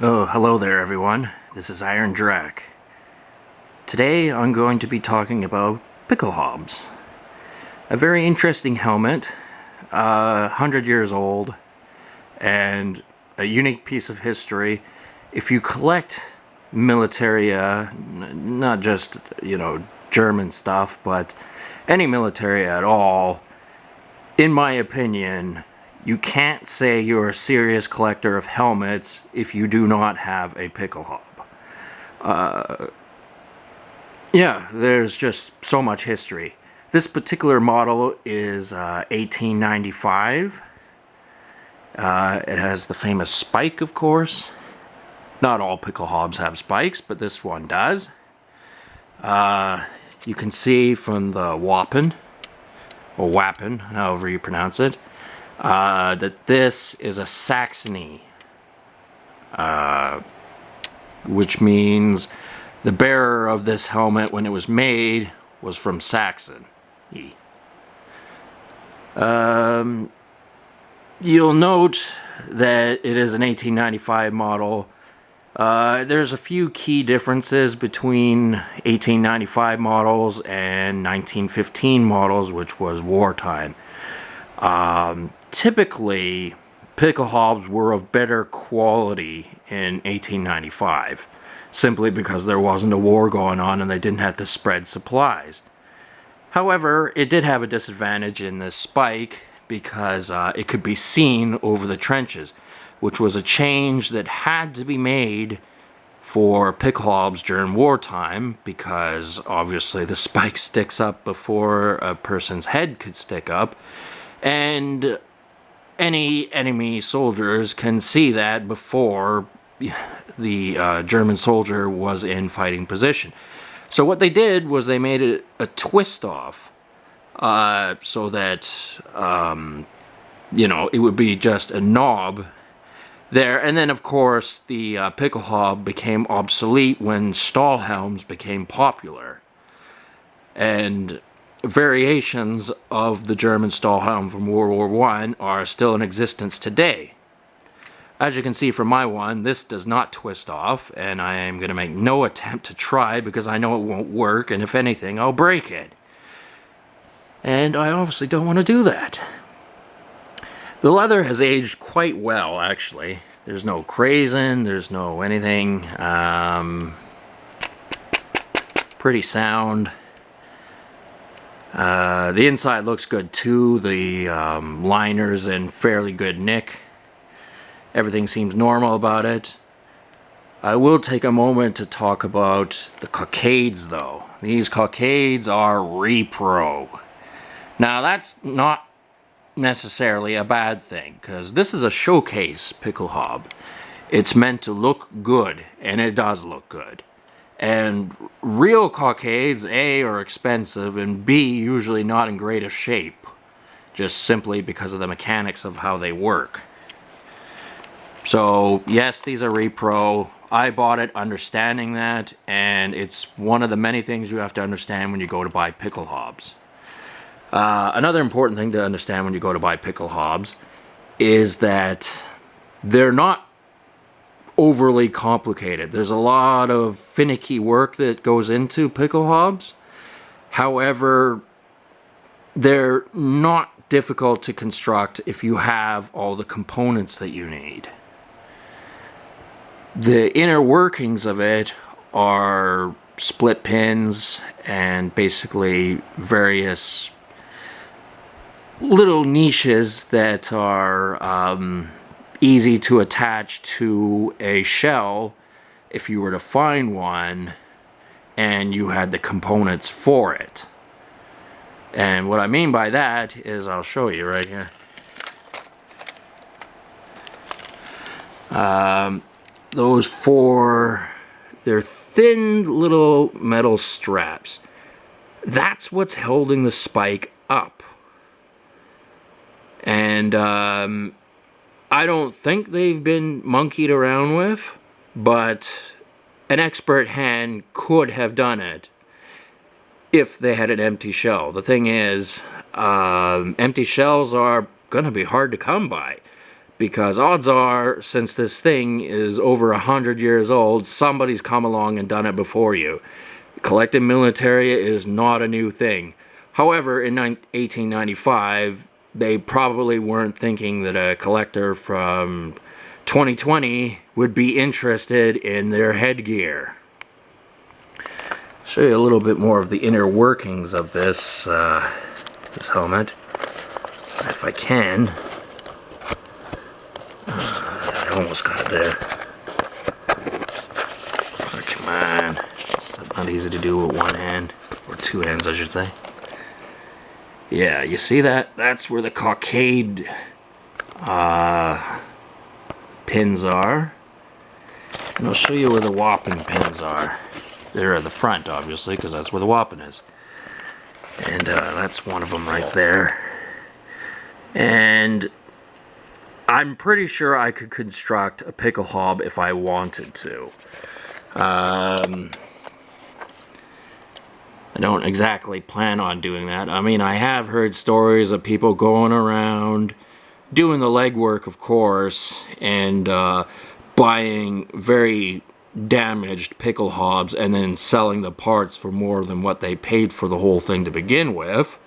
Oh, hello there everyone. This is Iron Drac. Today I'm going to be talking about PickelHaubes. A very interesting helmet, 100 years old, and a unique piece of history. If you collect military, not just, German stuff, but any military at all, in my opinion, you can't say you're a serious collector of helmets if you do not have a PickelHaube. Yeah, there's just so much history. This particular model is 1895. It has the famous spike, of course. Not all PickelHaubes have spikes, but this one does. You can see from the wapping, or wapping, however you pronounce it, that this is a Saxony, which means the bearer of this helmet when it was made was from Saxony. You'll note that it is an 1895 model. There's a few key differences between 1895 models and 1915 models, which was wartime. Typically, PickelHaubes were of better quality in 1895, simply because there wasn't a war going on and they didn't have to spread supplies. However, it did have a disadvantage in the spike because it could be seen over the trenches, which was a change that had to be made for PickelHaubes during wartime, because obviously the spike sticks up before a person's head could stick up, and any enemy soldiers can see that before the German soldier was in fighting position. So what they did was they made it a twist off, so that it would be just a knob there. And then of course the PickelHaube became obsolete when Stahlhelms became popular, and variations of the German Stahlhelm from World War I are still in existence today. As you can see from my one, this does not twist off, and I am going to make no attempt to try because I know it won't work, and if anything, I'll break it. And I obviously don't want to do that. The leather has aged quite well, actually. There's no crazing, there's no anything. Pretty sound. The inside looks good too. The liner's in fairly good nick. Everything seems normal about it. I will take a moment to talk about the cockades though. These cockades are repro. Now that's not necessarily a bad thing, because this is a showcase PickelHaube. It's meant to look good, and it does look good. And real cockades, A, are expensive, and B, usually not in greatest shape, just simply because of the mechanics of how they work. So yes, these are repro. I bought it understanding that, and it's one of the many things you have to understand when you go to buy PickelHaubes. Another important thing to understand when you go to buy PickelHaubes is that they're not overly complicated. There's a lot of finicky work that goes into PickelHaubes. However, they're not difficult to construct if you have all the components that you need. The inner workings of it are split pins and basically various little niches that are easy to attach to a shell if you were to find one and you had the components for it. And what I mean by that is, I'll show you right here. Those four, they're thin little metal straps. That's what's holding the spike up. And I don't think they've been monkeyed around with, but an expert hand could have done it if they had an empty shell. The thing is, empty shells are going to be hard to come by. because odds are, since this thing is over 100 years old, somebody's come along and done it before you. Collecting militaria is not a new thing. However, in 1895, they probably weren't thinking that a collector from 2020 would be interested in their headgear. Show you a little bit more of the inner workings of this this helmet, if I can. I almost got it there. Oh, come on. It's not easy to do with one hand, or two hands I should say. Yeah, you see that? That's where the cockade pins are. And I'll show you where the Wappen pins are. They're at the front, obviously, because that's where the Wappen is. And that's one of them right there. And I'm pretty sure I could construct a PickelHaube if I wanted to. I don't exactly plan on doing that. I mean, I have heard stories of people going around doing the legwork, of course, and buying very damaged PickelHaubes and then selling the parts for more than what they paid for the whole thing to begin with.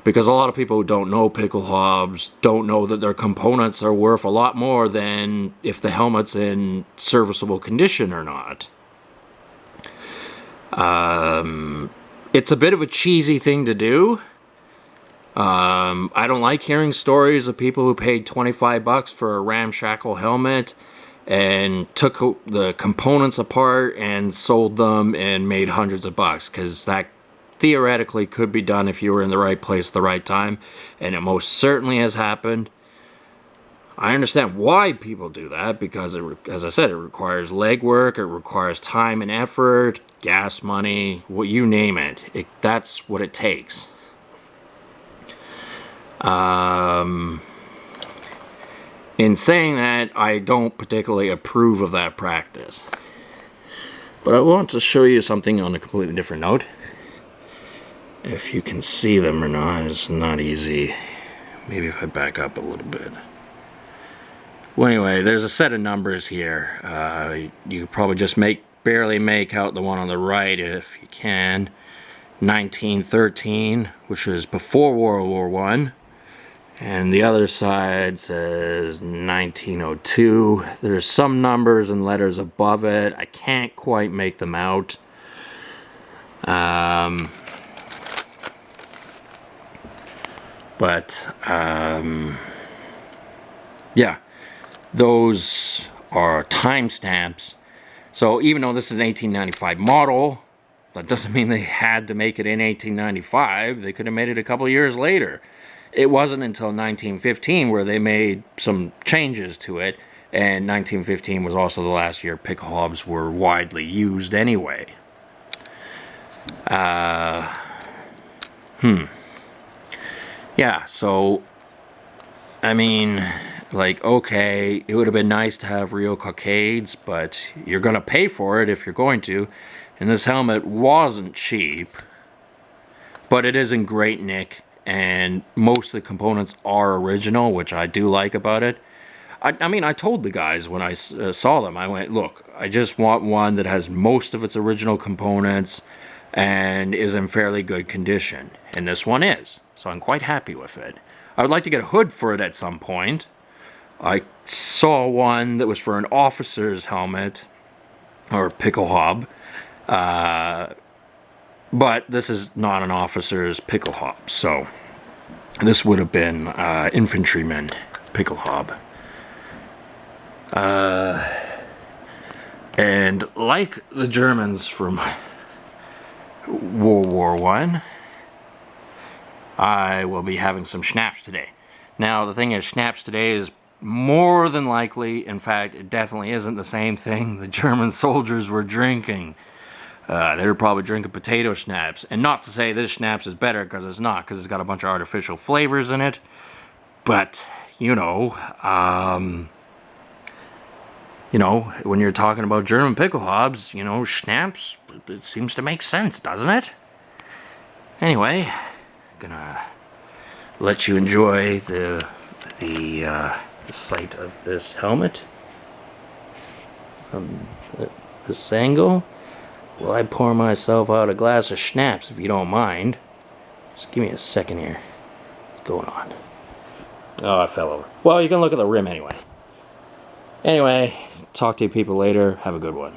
Because a lot of people who don't know PickelHaubes don't know that their components are worth a lot more than if the helmet's in serviceable condition or not. It's a bit of a cheesy thing to do. I don't like hearing stories of people who paid 25 bucks for a ramshackle helmet and took the components apart and sold them and made hundreds of bucks, because that theoretically could be done if you were in the right place at the right time, and it most certainly has happened. I understand why people do that, because as I said, it requires legwork, it requires time and effort, gas money, what you name it. That's what it takes. In saying that, I don't particularly approve of that practice. But I want to show you something on a completely different note. If you can see them or not, it's not easy. Maybe if I back up a little bit. Well, anyway, there's a set of numbers here. You probably just barely make out the one on the right if you can. 1913, which was before World War I. And the other side says 1902. There's some numbers and letters above it. I can't quite make them out. Yeah, those are timestamps. So even though this is an 1895 model, that doesn't mean they had to make it in 1895. They could have made it a couple years later. It wasn't until 1915 where they made some changes to it, and 1915 was also the last year PickelHaubes were widely used anyway. Yeah, so, I mean, like, okay, it would have been nice to have real cockades, but you're going to pay for it if you're going to. And this helmet wasn't cheap, but it is in great nick, and most of the components are original, which I do like about it. I mean, I told the guys when I saw them, I went, look, I just want one that has most of its original components and is in fairly good condition. And this one is, so I'm quite happy with it. I would like to get a hood for it at some point. I saw one that was for an officer's helmet, or PickelHaube, but this is not an officer's PickelHaube, so this would have been infantryman PickelHaube. And like the Germans from World War I will be having some schnapps today. Now the thing is, schnapps today is more than likely, in fact it definitely isn't the same thing the German soldiers were drinking. They were probably drinking potato schnapps. And not to say this schnapps is better, because it's not, because it's got a bunch of artificial flavors in it. But, you know, when you're talking about German PickelHaubes, you know, schnapps, it seems to make sense, doesn't it? Anyway, gonna let you enjoy the the sight of this helmet from this angle. Will I pour myself out a glass of schnapps if you don't mind? Just give me a second here. What's going on? Oh, I fell over. Well, you can look at the rim anyway. Anyway, talk to you people later. Have a good one.